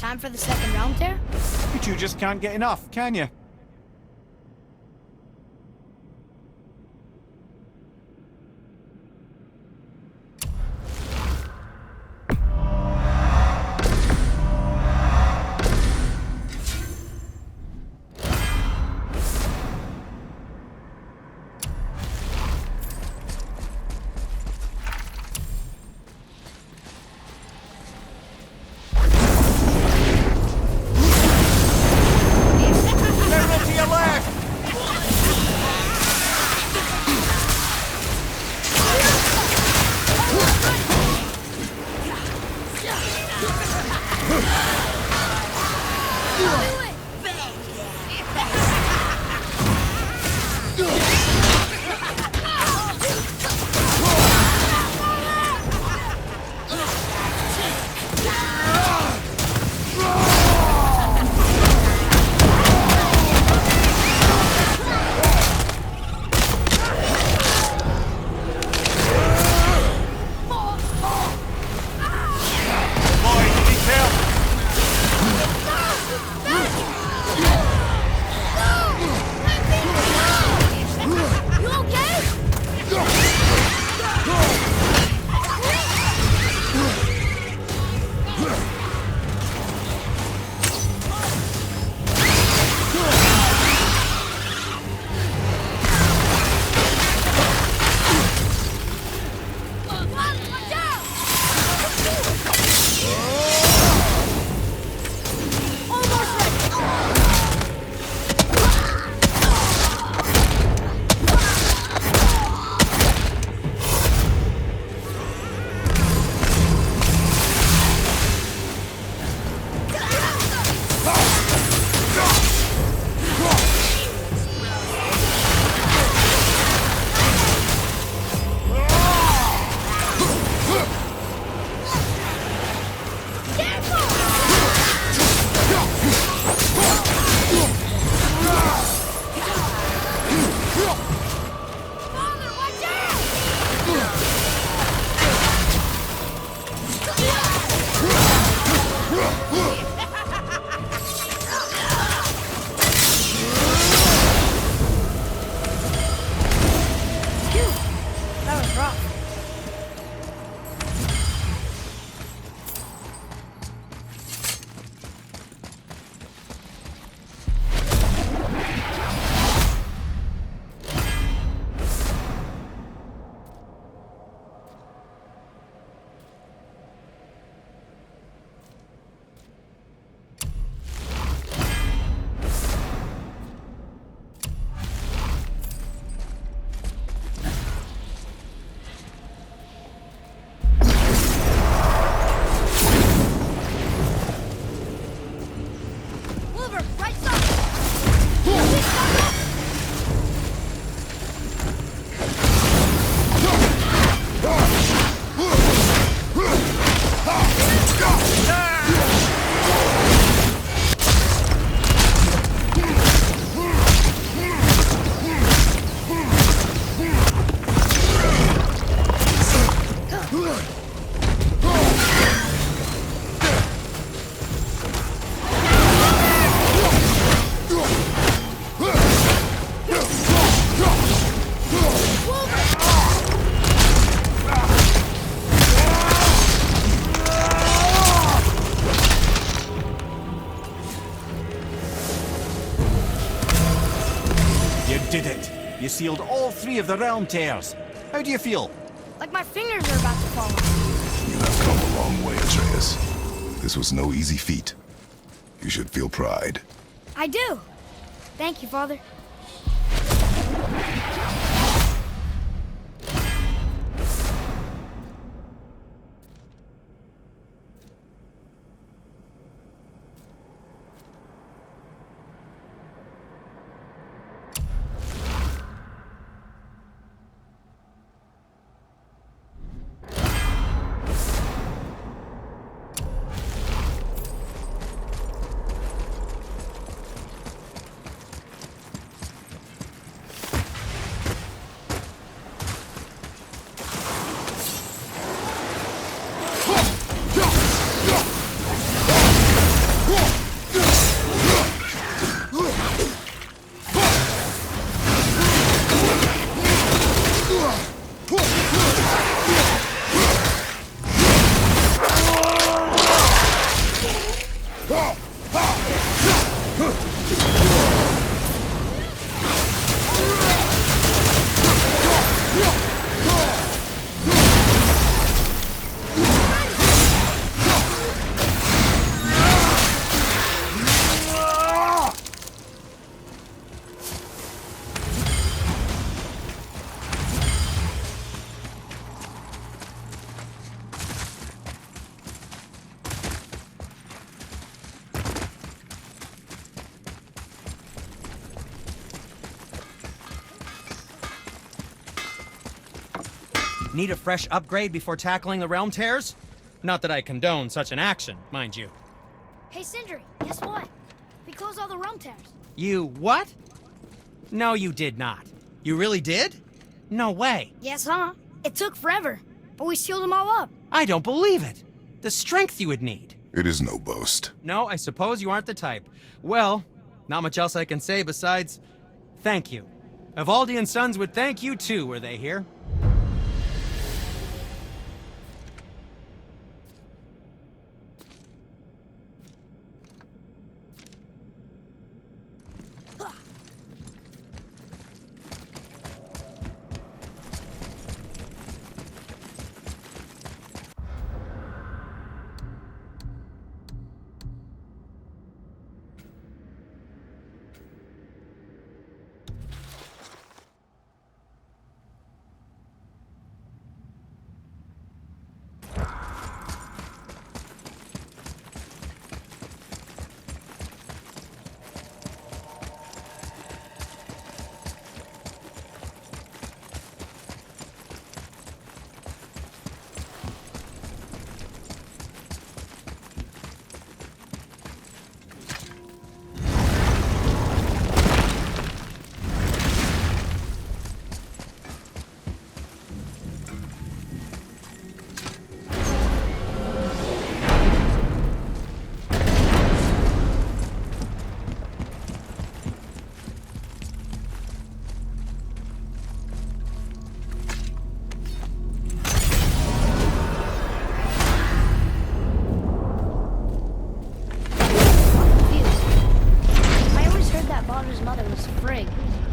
Time for the second round tear? You two just can't get enough, can you? did it! You sealed all 3 of the realm tears. How do you feel? Like my fingers are about to fall off. You have come a long way, Atreus. This was no easy feat. You should feel pride. I do. Thank you, Father. Need a fresh upgrade before tackling the realm tears? Not that I condone such an action, mind you. Hey, Sindri, guess what? We closed all the realm tears. You what? No, you did not. You really did? No way. Yes, huh? It took forever, but we sealed them all up. I don't believe it. The strength you would need. It is no boast. No, I suppose you aren't the type. Well, not much else I can say besides thank you. Evaldi and Sons would thank you too, were they here?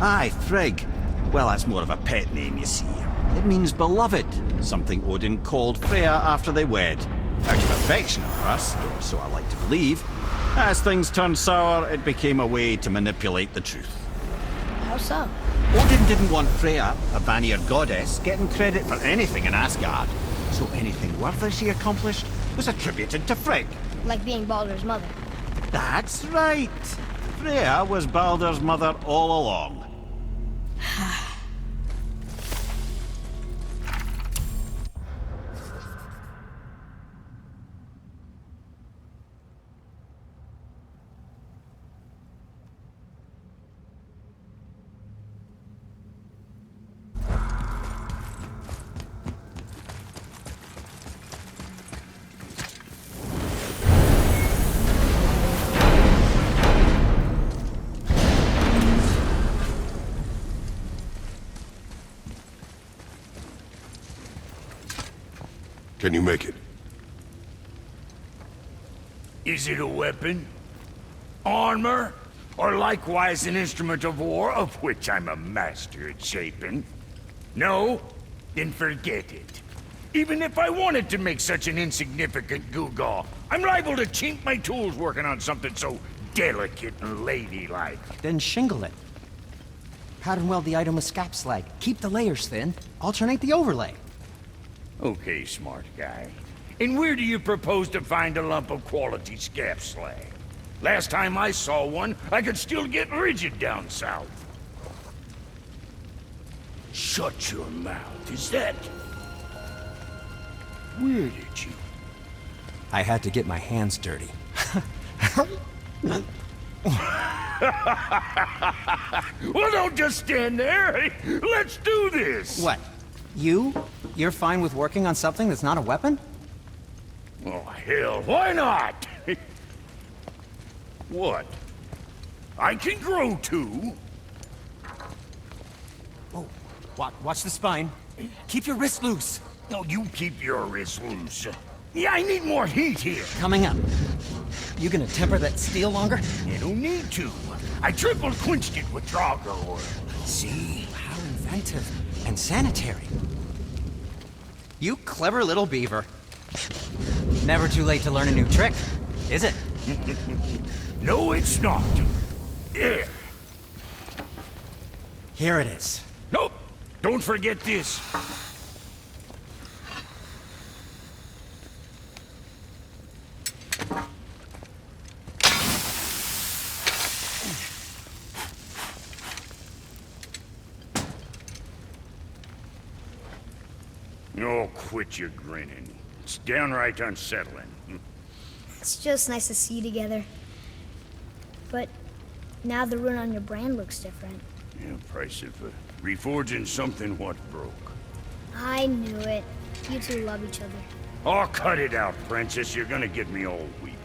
Aye, Frigg. Well, that's more of a pet name, you see. It means beloved, something Odin called Freya after they wed. Out of affection for us, or so I like to believe. As things turned sour, it became a way to manipulate the truth. How so? Odin didn't want Freya, a Vanir goddess, getting credit for anything in Asgard. So anything worthy she accomplished was attributed to Frigg. Like being Baldur's mother. That's right. Freya was Baldur's mother all along. Can you make it? Is it a weapon? Armor? Or likewise an instrument of war, of which I'm a master at shaping? No? Then forget it. Even if I wanted to make such an insignificant gewgaw, I'm liable to chink my tools working on something so delicate and ladylike. Then shingle it. Pattern weld the item with scap slag. Keep the layers thin. Alternate the overlay. Okay, smart guy. And where do you propose to find a lump of quality scap slag? Last time I saw one, I could still get rigid down south. Shut your mouth, is that... Where did you... I had to get my hands dirty. Well, don't just stand there. Let's do this. What? You're fine with working on something that's not a weapon? Oh, hell, why not? What? I can grow too. Oh, watch the spine. Keep your wrist loose. No, you keep your wrist loose. Yeah, I need more heat here. Coming up. You gonna temper that steel longer? You don't need to. I triple quenched it with Draugr oil. See, how inventive and sanitary. You clever little beaver. Never too late to learn a new trick, is it? No, it's not. There. Here it is. Nope. Don't forget this. quit your grinning. It's downright unsettling. It's just nice to see you together. But now the rune on your brand looks different. Yeah, price of reforging something what broke. I knew it. You two love each other. Oh, cut it out, Princess. You're gonna get me all weepy.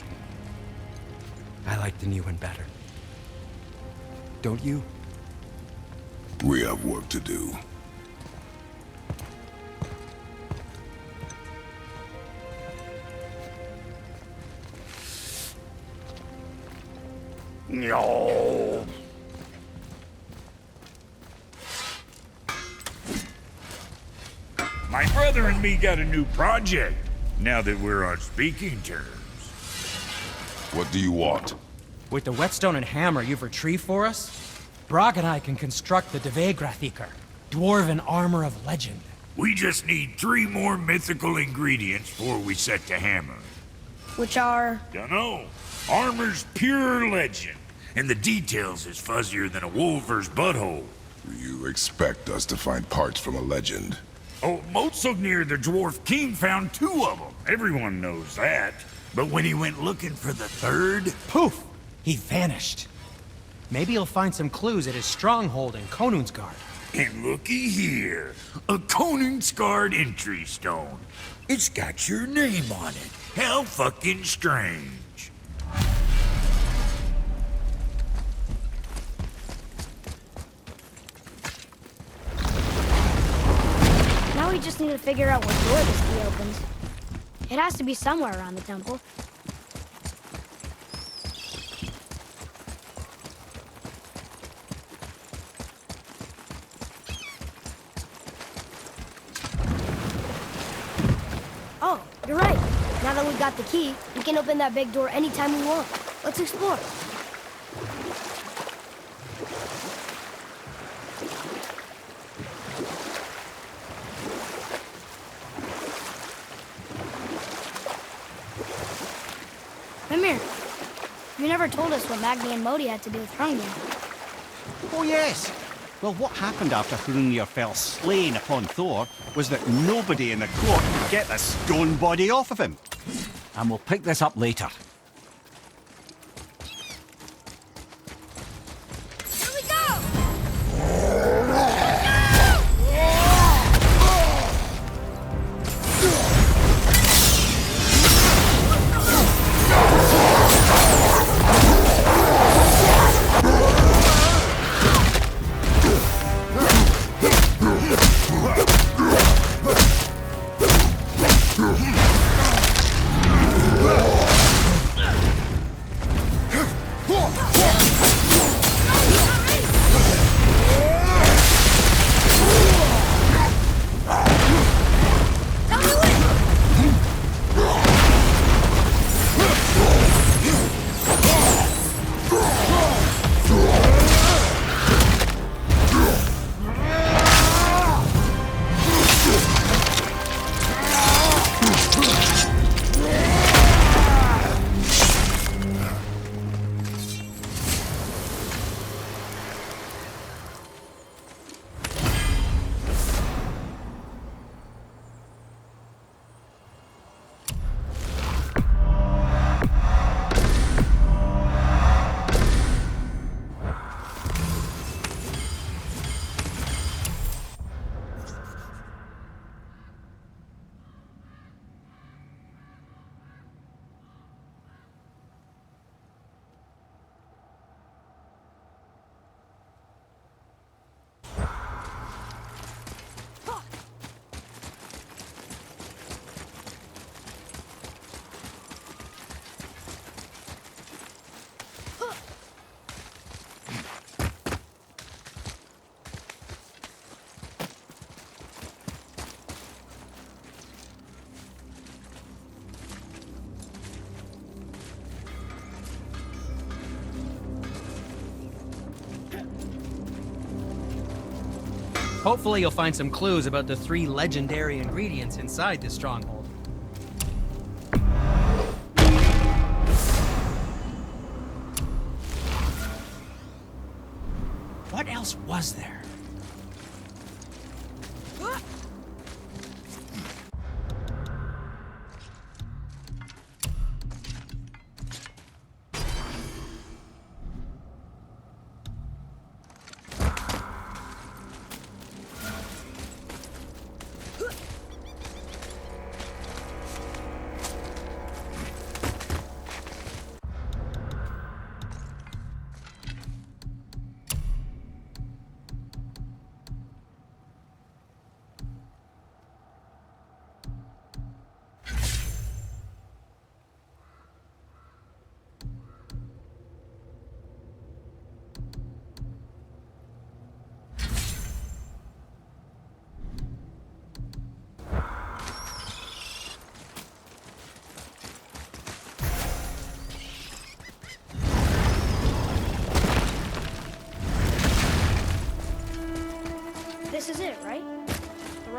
I like the new one better. Don't you? We have work to do. No. My brother and me got a new project, now that we're on speaking terms. What do you want? With the whetstone and hammer you've retrieved for us, Brok and I can construct the Dvegrathikar, dwarven armor of legend. We just need 3 more mythical ingredients before we set to hammer. Which are... Dunno. Armor's pure legend, and the details is fuzzier than a wolver's butthole. You expect us to find parts from a legend? Oh, Motsognir the Dwarf King found 2 of them. Everyone knows that. But when he went looking for the 3rd... Poof! He vanished. Maybe he'll find some clues at his stronghold in Konunsgard. And looky here, a Konunsgard entry stone. It's got your name on it. How fucking strange. Now we just need to figure out what door this key opens. It has to be somewhere around the temple. Oh, you're right. Now that we got the key, we can open that big door anytime we want. Let's explore. Mimir, you never told us what Magni and Modi had to do with Hrungnir. Oh, yes. Well, what happened after Hrungnir fell slain upon Thor was that nobody in the court could get the stone body off of him. And we'll pick this up later. Here we go! Hopefully you'll find some clues about the 3 legendary ingredients inside this stronghold. What else was there?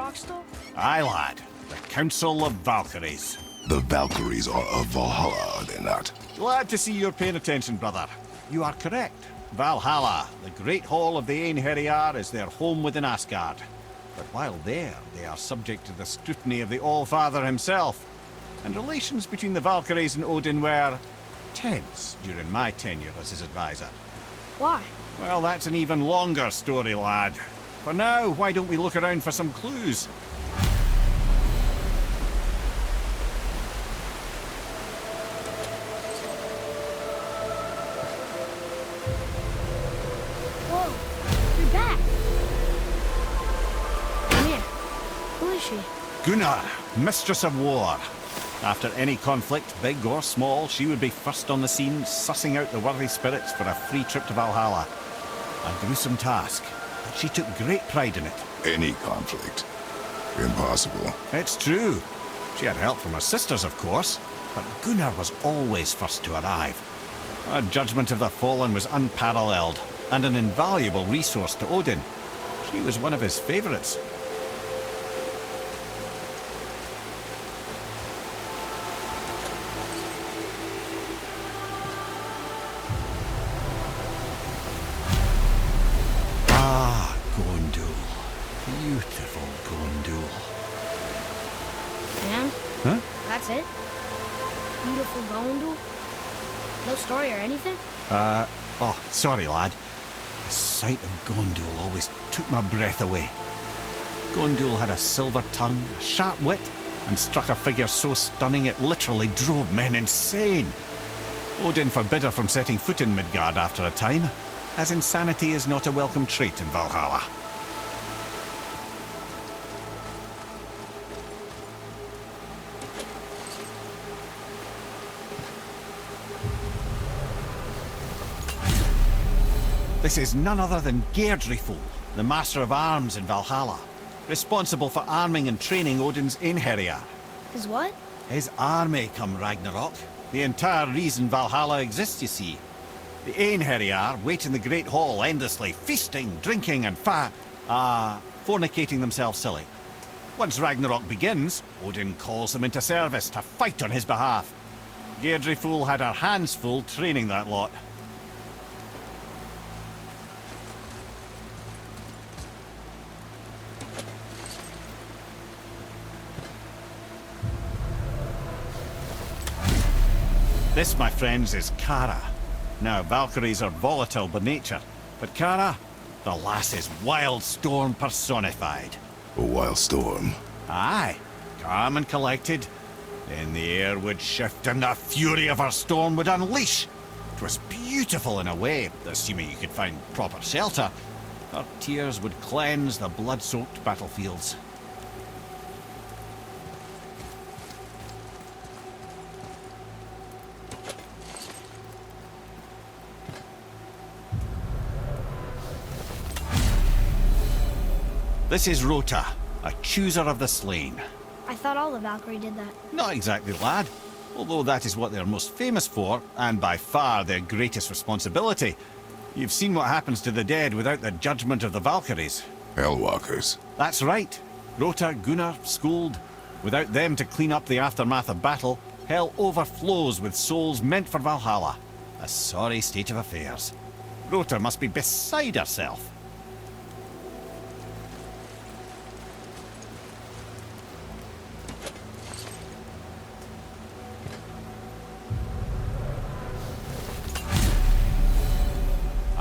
Foxstall? Aye, lad. The Council of Valkyries. The Valkyries are of Valhalla, are they not? Glad to see you're paying attention, brother. You are correct. Valhalla, the great hall of the Einherjar, is their home within Asgard. But while there, they are subject to the scrutiny of the All-Father himself. And relations between the Valkyries and Odin were tense during my tenure as his advisor. Why? Well, that's an even longer story, lad. For now, why don't we look around for some clues? Whoa, you're back. Come here. Who is she? Gunnar, Mistress of War. After any conflict, big or small, she would be first on the scene, sussing out the worthy spirits for a free trip to Valhalla. A gruesome task, but she took great pride in it. Any conflict. Impossible. It's true. She had help from her sisters, of course, but Gunnar was always first to arrive. Her judgment of the fallen was unparalleled, and an invaluable resource to Odin. She was one of his favorites. Ah, Gondul. Beautiful Gondul. Man? Huh? That's it? Beautiful Gondul? No story or anything? Oh, sorry, lad. The sight of Gondul always took my breath away. Gondul had a silver tongue, a sharp wit, and struck a figure so stunning it literally drove men insane. Odin forbid her from setting foot in Midgard after a time, as insanity is not a welcome trait in Valhalla. This is none other than Geirdriful, the Master of Arms in Valhalla, responsible for arming and training Odin's Einherjar. Is what? His army come Ragnarok. The entire reason Valhalla exists, you see. The Einherjar wait in the Great Hall endlessly, feasting, drinking, and fornicating themselves silly. Once Ragnarok begins, Odin calls them into service to fight on his behalf. Geirdriful had her hands full training that lot. This, my friends, is Kara. Now, Valkyries are volatile by nature, but Kara, the lass is wild storm personified. A wild storm. Aye, calm and collected. Then the air would shift and the fury of her storm would unleash. It was beautiful in a way, assuming you could find proper shelter. Her tears would cleanse the blood-soaked battlefields. This is Rota, a chooser of the slain. I thought all the Valkyrie did that. Not exactly, lad. Although that is what they're most famous for, and by far their greatest responsibility. You've seen what happens to the dead without the judgment of the Valkyries. Hellwalkers. That's right. Rota, Gunnar, Skuld. Without them to clean up the aftermath of battle, hell overflows with souls meant for Valhalla. A sorry state of affairs. Rota must be beside herself.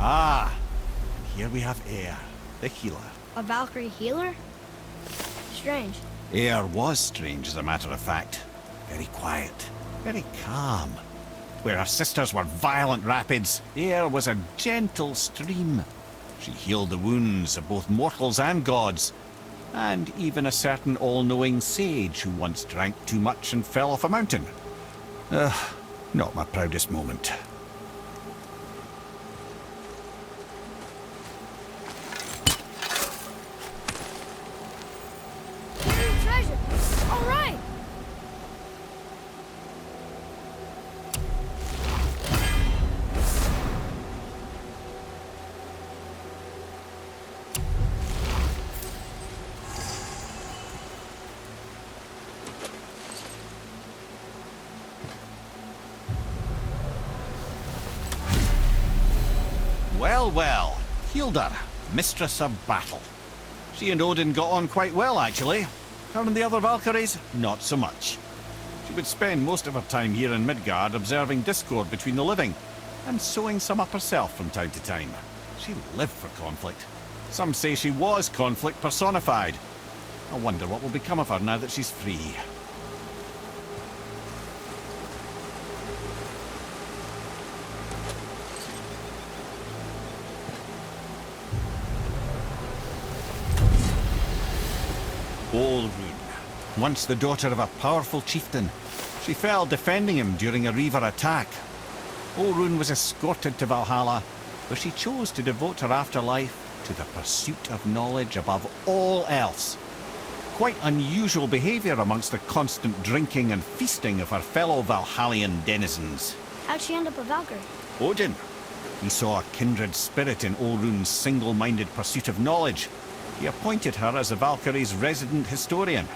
Ah, and here we have Eir, the healer. A Valkyrie healer? Strange. Eir was strange, as a matter of fact. Very quiet, very calm. Where her sisters were violent rapids, Eir was a gentle stream. She healed the wounds of both mortals and gods, and even a certain all-knowing sage who once drank too much and fell off a mountain. Not my proudest moment. Treasure! All right! Well, well. Hilda, mistress of battle. She and Odin got on quite well, actually. Her and the other Valkyries, not so much. She would spend most of her time here in Midgard observing discord between the living, and sewing some up herself from time to time. She lived for conflict. Some say she was conflict personified. I wonder what will become of her now that she's free. Olrun, once the daughter of a powerful chieftain, she fell defending him during a Reaver attack. Olrun was escorted to Valhalla, where she chose to devote her afterlife to the pursuit of knowledge above all else. Quite unusual behaviour amongst the constant drinking and feasting of her fellow Valhallian denizens. How'd she end up a Valkyr? Odin. He saw a kindred spirit in Olrun's single-minded pursuit of knowledge. He appointed her as the Valkyrie's resident historian.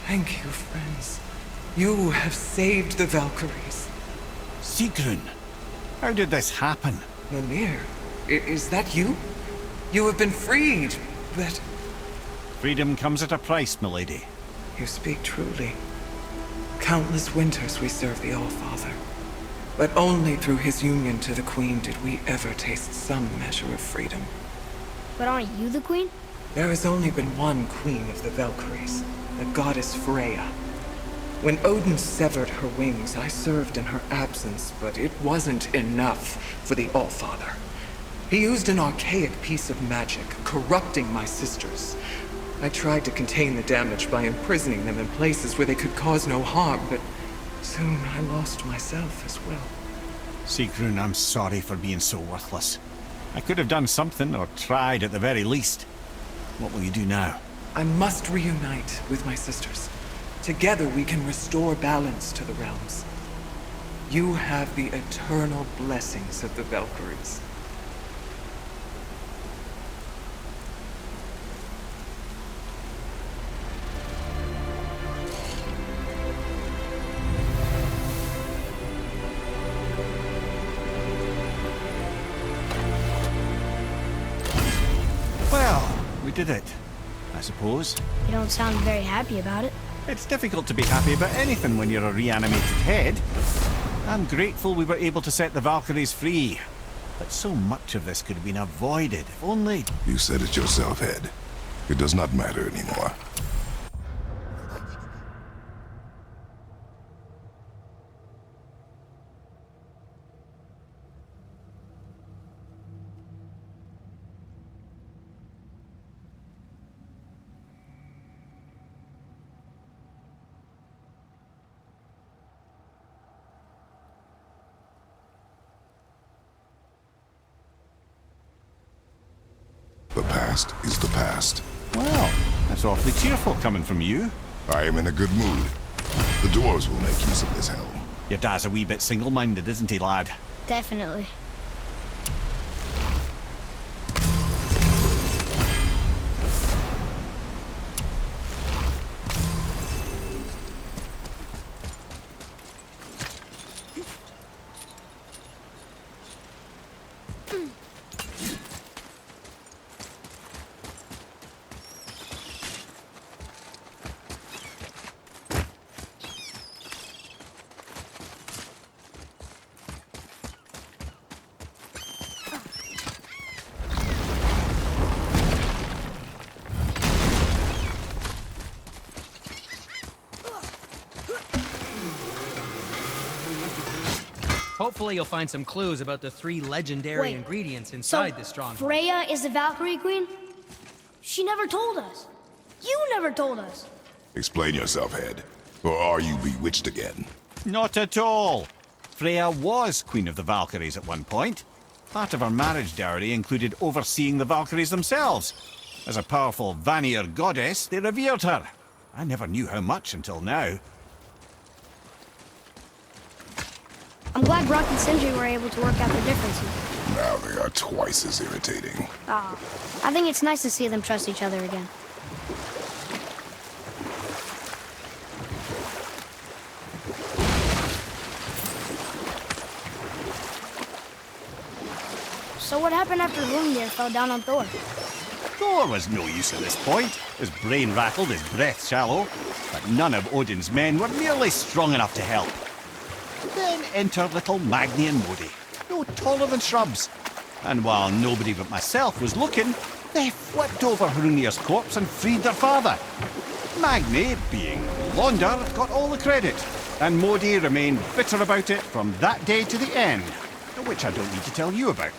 Thank you, friends. You have saved the Valkyries. Sigrun, how did this happen? Mimir, is that you? You have been freed, but... Freedom comes at a price, milady. You speak truly. Countless winters we serve the All-Father. But only through his union to the Queen did we ever taste some measure of freedom. But aren't you the queen? There has only been one Queen of the Valkyries, the goddess Freya. When Odin severed her wings, I served in her absence, but it wasn't enough for the All-Father. He used an archaic piece of magic, corrupting my sisters. I tried to contain the damage by imprisoning them in places where they could cause no harm, but soon I lost myself as well. Sigrun, I'm sorry for being so worthless. I could have done something, or tried at the very least. What will you do now? I must reunite with my sisters. Together we can restore balance to the realms. You have the eternal blessings of the Valkyries. Well, we did it, I suppose. You don't sound very happy about it. It's difficult to be happy about anything when you're a reanimated head. I'm grateful we were able to set the Valkyries free. But so much of this could have been avoided, if only... You said it yourself, Head. It does not matter anymore. The past is the past. Well, that's awfully cheerful coming from you. I am in a good mood. The dwarves will make use of this helm. Your dad's a wee bit single-minded, isn't he, lad? Definitely. Hopefully you'll find some clues about the 3 legendary Wait, ingredients So, inside this stronghold. Freya is the Valkyrie queen? She never told us. You never told us. Explain yourself, Head. Or are you bewitched again? Not at all. Freya was Queen of the Valkyries at one point. Part of her marriage dowry included overseeing the Valkyries themselves. As a powerful Vanir goddess, they revered her. I never knew how much until now. I'm glad Brock and Sindri were able to work out the differences. Now they are twice as irritating. I think it's nice to see them trust each other again. So what happened after Hrungnir fell down on Thor? Thor was no use at this point. His brain rattled, his breath shallow. But none of Odin's men were nearly strong enough to help. Then enter little Magni and Modi, no taller than shrubs. And while nobody but myself was looking, they flipped over Hrungnir's corpse and freed their father. Magni, being Londar, got all the credit, and Modi remained bitter about it from that day to the end, which I don't need to tell you about.